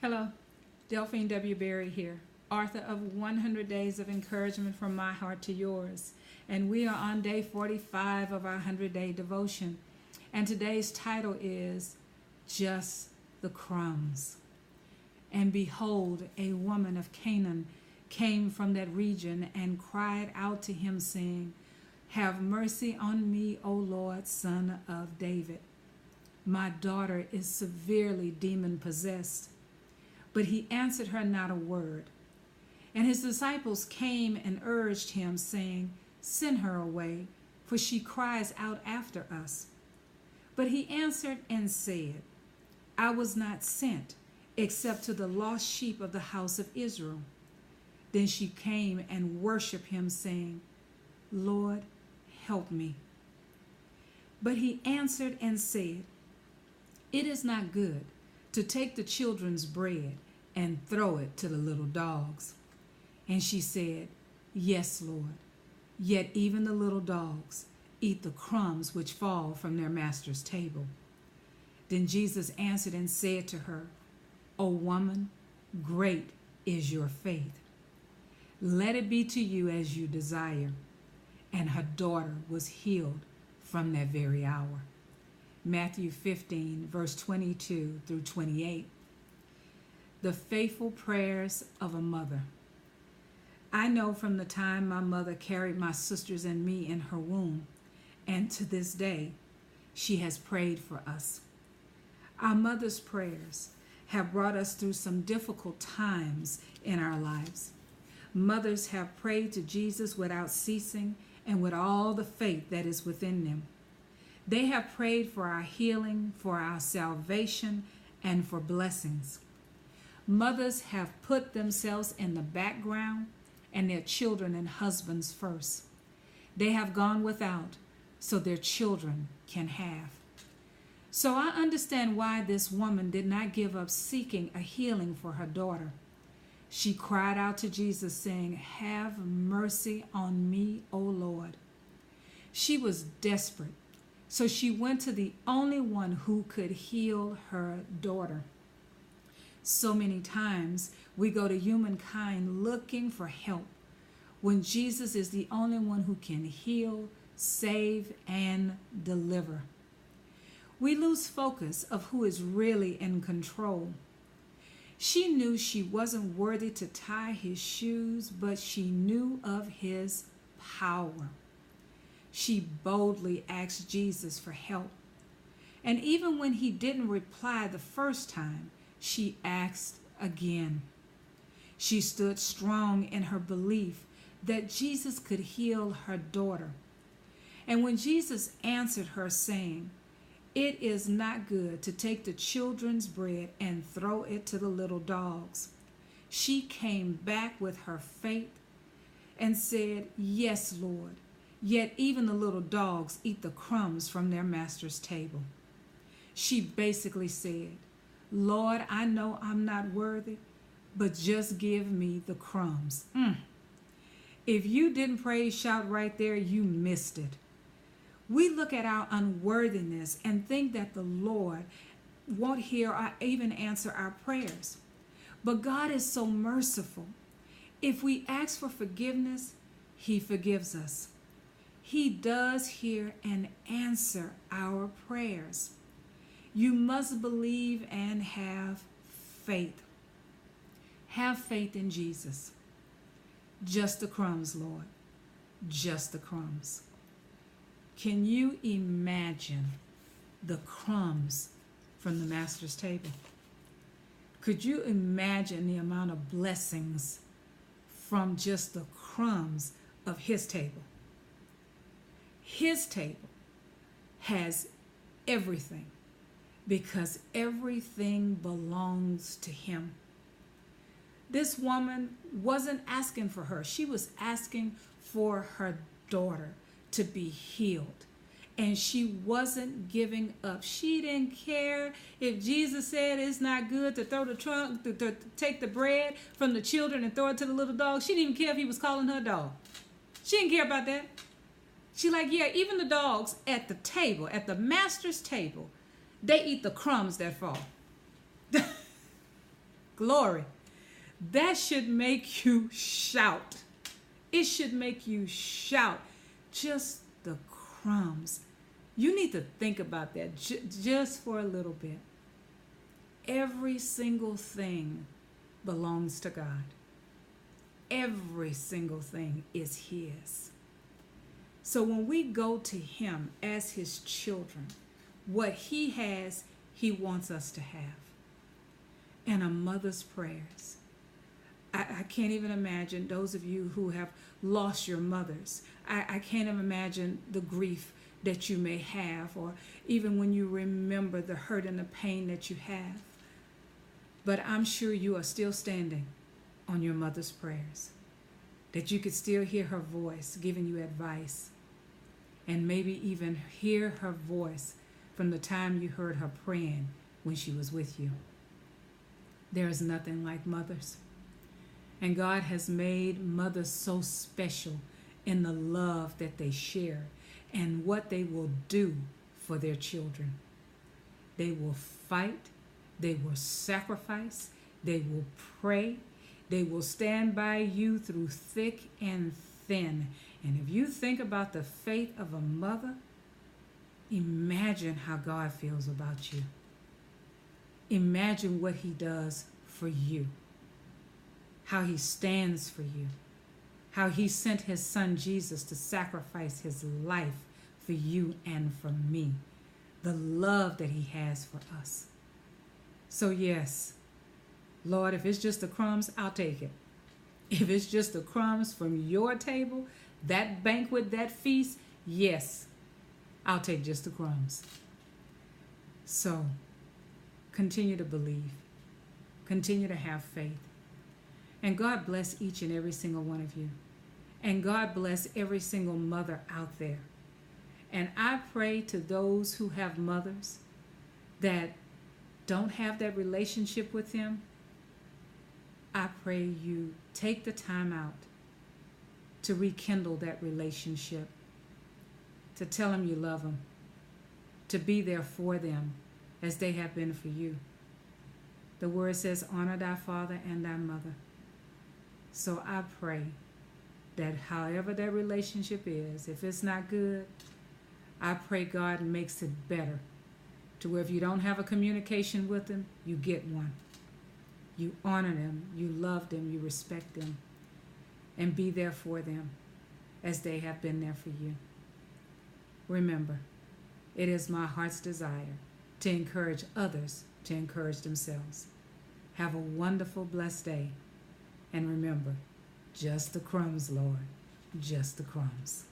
Hello, Delphine W. Berry here, author of 100 Days of Encouragement from My Heart to Yours. And we are on day 45 of our 100-day devotion. And today's title is Just the Crumbs. And behold, a woman of Canaan came from that region and cried out to him, saying, Have mercy on me, O Lord, son of David. My daughter is severely demon-possessed. But he answered her not a word. And his disciples came and urged him, saying, Send her away, for she cries out after us. But he answered and said, I was not sent, except to the lost sheep of the house of Israel. Then she came and worshipped him, saying, Lord, help me. But he answered and said, It is not good to take the children's bread and throw it to the little dogs. And she said, Yes, Lord, yet even the little dogs eat the crumbs which fall from their master's table. Then Jesus answered and said to her, O woman, great is your faith. Let it be to you as you desire. And her daughter was healed from that very hour. Matthew 15, verse 22 through 28. The faithful prayers of a mother. I know from the time my mother carried my sisters and me in her womb, and to this day, she has prayed for us. Our mother's prayers have brought us through some difficult times in our lives. Mothers have prayed to Jesus without ceasing and with all the faith that is within them. They have prayed for our healing, for our salvation, and for blessings. Mothers have put themselves in the background and their children and husbands first. They have gone without so their children can have. So I understand why this woman did not give up seeking a healing for her daughter. She cried out to Jesus, saying, Have mercy on me, O Lord. She was desperate, so she went to the only one who could heal her daughter. So many times we go to humankind looking for help when Jesus is the only one who can heal, save, and deliver. We lose focus of who is really in control. She knew she wasn't worthy to tie his shoes, but she knew of his power. She boldly asked Jesus for help. And even when he didn't reply the first time, she asked again. She stood strong in her belief that Jesus could heal her daughter. And when Jesus answered her, saying, It is not good to take the children's bread and throw it to the little dogs, she came back with her faith and said, Yes, Lord, yet even the little dogs eat the crumbs from their master's table. She basically said, Lord, I know I'm not worthy, but just give me the crumbs. If you didn't praise shout right there, you missed it. We look at our unworthiness and think that the Lord won't hear or even answer our prayers. But God is so merciful. If we ask for forgiveness, he forgives us. He does hear and answer our prayers. You must believe and have faith. Have faith in Jesus. Just the crumbs, Lord. Just the crumbs. Can you imagine the crumbs from the master's table? Could you imagine the amount of blessings from just the crumbs of his table? His table has everything because everything belongs to him. This woman wasn't asking for her. She was asking for her daughter to be healed. And she wasn't giving up. She didn't care if Jesus said it's not good to throw the trunk, to take the bread from the children and throw it to the little dog. She didn't even care if he was calling her dog. She didn't care about that. She like, yeah, even the dogs at the table, at the master's table, they eat the crumbs that fall. Glory. That should make you shout. It should make you shout. Just the crumbs. You need to think about that just for a little bit. Every single thing belongs to God. Every single thing is His. So when we go to Him as His children, what He has, He wants us to have. And a mother's prayers. I can't even imagine those of you who have lost your mothers. I can't even imagine the grief that you may have, or even when you remember the hurt and the pain that you have. But I'm sure you are still standing on your mother's prayers, that you could still hear her voice giving you advice, and maybe even hear her voice from the time you heard her praying when she was with you. There is nothing like mothers. And God has made mothers so special in the love that they share and what they will do for their children. They will fight. They will sacrifice. They will pray. They will stand by you through thick and thin. And if you think about the faith of a mother, imagine how God feels about you. Imagine what He does for you. How He stands for you. How He sent His Son Jesus to sacrifice His life for you and for me. The love that He has for us. So yes, Lord, if it's just the crumbs, I'll take it. If it's just the crumbs from your table, that banquet, that feast, yes, I'll take just the crumbs. So continue to believe. Continue to have faith. And God bless each and every single one of you. And God bless every single mother out there. And I pray to those who have mothers that don't have that relationship with Him, I pray you take the time out to rekindle that relationship, to tell them you love them, to be there for them as they have been for you. The word says, honor thy father and thy mother. So I pray that however that relationship is, if it's not good, I pray God makes it better, to where if you don't have a communication with them, you get one. You honor them, you love them, you respect them, and be there for them as they have been there for you. Remember, it is my heart's desire to encourage others to encourage themselves. Have a wonderful, blessed day. And remember, just the crumbs, Lord, just the crumbs.